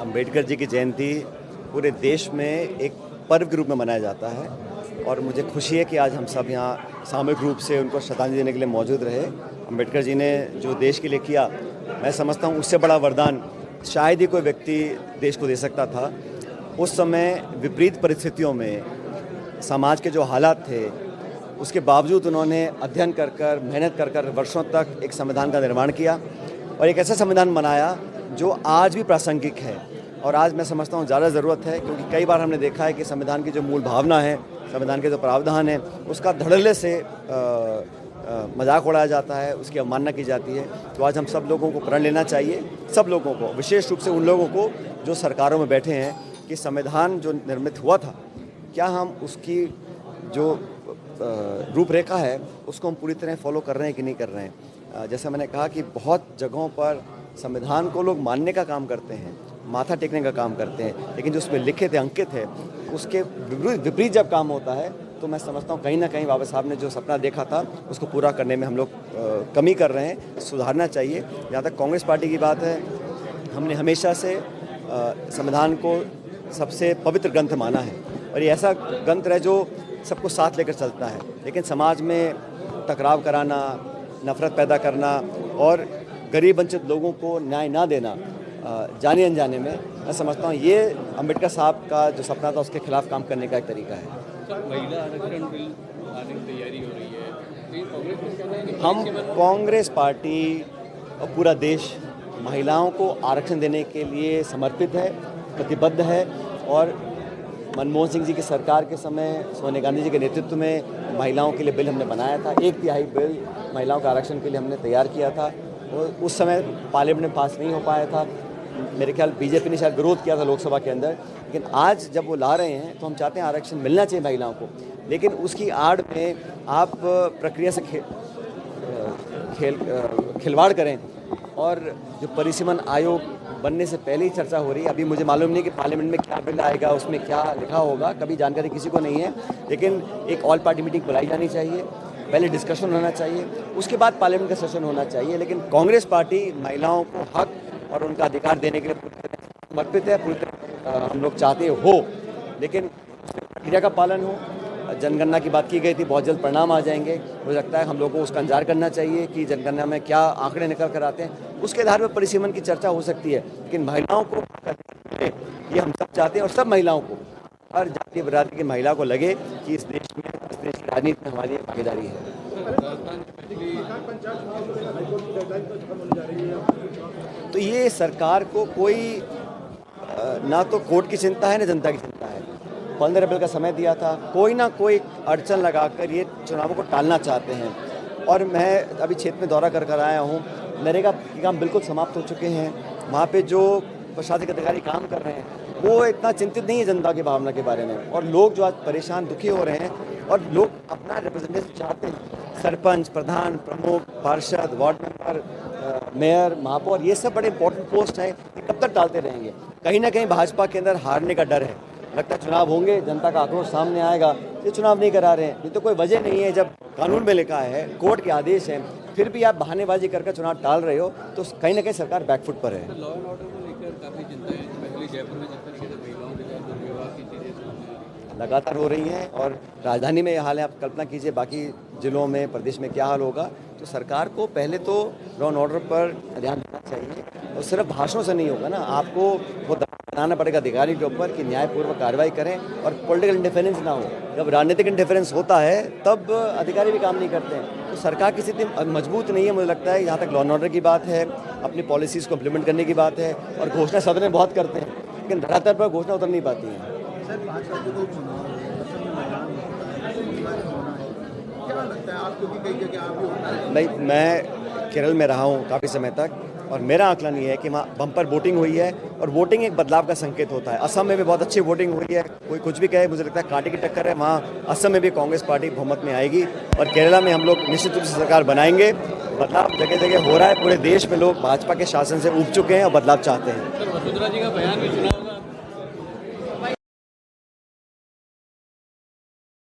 अंबेडकर जी की जयंती पूरे देश में एक पर्व के रूप में मनाया जाता है और मुझे खुशी है कि आज हम सब यहाँ सामूहिक रूप से उनको श्रद्धांजलि देने के लिए मौजूद रहे। अंबेडकर जी ने जो देश के लिए किया, मैं समझता हूँ उससे बड़ा वरदान शायद ही कोई व्यक्ति देश को दे सकता था। उस समय विपरीत परिस्थितियों में समाज के जो हालात थे, उसके बावजूद उन्होंने अध्ययन कर मेहनत कर वर्षों तक एक संविधान का निर्माण किया और एक ऐसा संविधान बनाया जो आज भी प्रासंगिक है। और आज मैं समझता हूँ ज़्यादा ज़रूरत है, क्योंकि कई बार हमने देखा है कि संविधान की जो मूल भावना है, संविधान के जो प्रावधान है, उसका धड़ल्ले से मजाक उड़ाया जाता है, उसकी अवमानना की जाती है। तो आज हम सब लोगों को प्रण लेना चाहिए, सब लोगों को, विशेष रूप से उन लोगों को जो सरकारों में बैठे हैं, कि संविधान जो निर्मित हुआ था, क्या हम उसकी जो रूपरेखा है उसको हम पूरी तरह फॉलो कर रहे हैं कि नहीं कर रहे हैं। जैसा मैंने कहा कि बहुत जगहों पर संविधान को लोग मानने का काम करते हैं, माथा टेकने का काम करते हैं, लेकिन जो उसमें लिखित है, अंकित है, उसके विपरीत जब काम होता है तो मैं समझता हूँ कहीं ना कहीं बाबा साहब ने जो सपना देखा था उसको पूरा करने में हम लोग कमी कर रहे हैं, सुधारना चाहिए। जहाँ तक कांग्रेस पार्टी की बात है, हमने हमेशा से संविधान को सबसे पवित्र ग्रंथ माना है और ये ऐसा ग्रंथ है जो सबको साथ लेकर चलता है, लेकिन समाज में टकराव कराना, नफरत पैदा करना और गरीब वंचित लोगों को न्याय ना देना जाने अनजाने में, मैं समझता हूँ ये अंबेडकर साहब का जो सपना था उसके खिलाफ काम करने का एक तरीका है। महिला आरक्षण बिल आने की तैयारी हो रही है, हम कांग्रेस पार्टी और पूरा देश महिलाओं को आरक्षण देने के लिए समर्पित है, प्रतिबद्ध है। और मनमोहन सिंह जी की सरकार के समय सोनिया गांधी जी के नेतृत्व में महिलाओं के लिए बिल हमने बनाया था, 1/3 बिल महिलाओं के आरक्षण के लिए हमने तैयार किया था। और उस समय पार्लियामेंट में पास नहीं हो पाया था, मेरे ख्याल बीजेपी ने शायद विरोध किया था लोकसभा के अंदर, लेकिन आज जब वो ला रहे हैं तो हम चाहते हैं आरक्षण मिलना चाहिए महिलाओं को, लेकिन उसकी आड़ में आप प्रक्रिया से खिलवाड़ करें। और जो परिसीमन आयोग बनने से पहले ही चर्चा हो रही है, अभी मुझे मालूम नहीं कि पार्लियामेंट में क्या बिल आएगा, उसमें क्या लिखा होगा, कभी जानकारी किसी को नहीं है, लेकिन एक ऑल पार्टी मीटिंग बुलाई जानी चाहिए, पहले डिस्कशन होना चाहिए, उसके बाद पार्लियामेंट का सेशन होना चाहिए। लेकिन कांग्रेस पार्टी महिलाओं को हक और उनका अधिकार देने के लिए पूरी तरह समर्पित है, पूरी तरह हम लोग चाहते हो, लेकिन प्रक्रिया का पालन हो। जनगणना की बात की गई थी, बहुत जल्द परिणाम आ जाएंगे, मुझे लगता है हम लोगों को उसका इंतजार करना चाहिए कि जनगणना में क्या आंकड़े निकल कर आते हैं, उसके आधार पर परिसीमन की चर्चा हो सकती है। लेकिन महिलाओं को ये हम सब चाहते हैं, और सब महिलाओं को, हर जाति बिरादरी की महिला को लगे कि इस देश में, इस देश की राजनीति में हमारी भागीदारी है। तो ये सरकार को कोई ना तो कोर्ट की चिंता है ना जनता की चिंता है। 15 अप्रैल का समय दिया था, कोई ना कोई अड़चन लगाकर ये चुनावों को टालना चाहते हैं। और मैं अभी क्षेत्र में दौरा कर आया हूँ, नरेगा के काम बिल्कुल समाप्त हो चुके हैं, वहाँ पे जो प्रशासनिक अधिकारी काम कर रहे हैं वो इतना चिंतित नहीं है जनता की भावना के बारे में, और लोग जो आज परेशान दुखी हो रहे हैं और लोग अपना रिप्रेजेंटेटिव चाहते हैं। सरपंच, प्रधान, प्रमुख, पार्षद, वार्ड मेंबर, मेयर, महापौर, ये सब बड़े इंपॉर्टेंट पोस्ट हैं, ये कब तक टालते रहेंगे। कहीं ना कहीं भाजपा के अंदर हारने का डर है, लगता है चुनाव होंगे, जनता का आक्रोश सामने आएगा, ये चुनाव नहीं करा रहे हैं। ये तो कोई वजह नहीं है, जब कानून में लिखा है, कोर्ट के आदेश हैं, फिर भी आप बहानेबाजी करके चुनाव टाल रहे हो, तो कहीं ना कहीं सरकार बैकफुट पर है। लॉ एंड ऑर्डर को लेकर काफ़ी चिंता है, स्पेशली जयपुर में जिस तरीके से महिलाओं के साथ दुर्व्यवहार की चीज़ें लगातार हो रही हैं, और राजधानी में ये हाल है, आप कल्पना कीजिए बाकी जिलों में, प्रदेश में क्या हाल होगा। तो सरकार को पहले तो लॉ एंड ऑर्डर पर ध्यान देना चाहिए, और सिर्फ भाषणों से नहीं होगा ना, आपको वो बनाना पड़ेगा अधिकारी के ऊपर कि न्यायपूर्वक कार्रवाई करें और पॉलिटिकल इंटरफेरेंस ना हो। जब राजनीतिक इंटरफेरेंस होता है तब अधिकारी भी काम नहीं करते हैं। तो सरकार की स्थिति मजबूत नहीं है, मुझे लगता है। यहाँ तक लॉ एंड ऑर्डर की बात है, अपनी पॉलिसीज़ को इम्प्लीमेंट करने की बात है, और घोषणा सदन में बहुत करते हैं, लेकिन धरातल पर घोषणा उतर नहीं पाती है। नहीं, मैं केरल में रहा हूँ काफ़ी समय तक, और मेरा आकलन ये है कि वहाँ बम्पर वोटिंग हुई है, और वोटिंग एक बदलाव का संकेत होता है। असम में भी बहुत अच्छी वोटिंग हुई है, कोई कुछ भी कहे, मुझे लगता है कांटे की टक्कर है। वहाँ असम में भी कांग्रेस पार्टी बहुमत में आएगी, और केरला में हम लोग निश्चित रूप से सरकार बनाएंगे। बदलाव जगह जगह हो रहा है, पूरे देश में लोग भाजपा के शासन से ऊब चुके हैं और बदलाव चाहते हैं। वसुंधरा जी का बयान भी सुना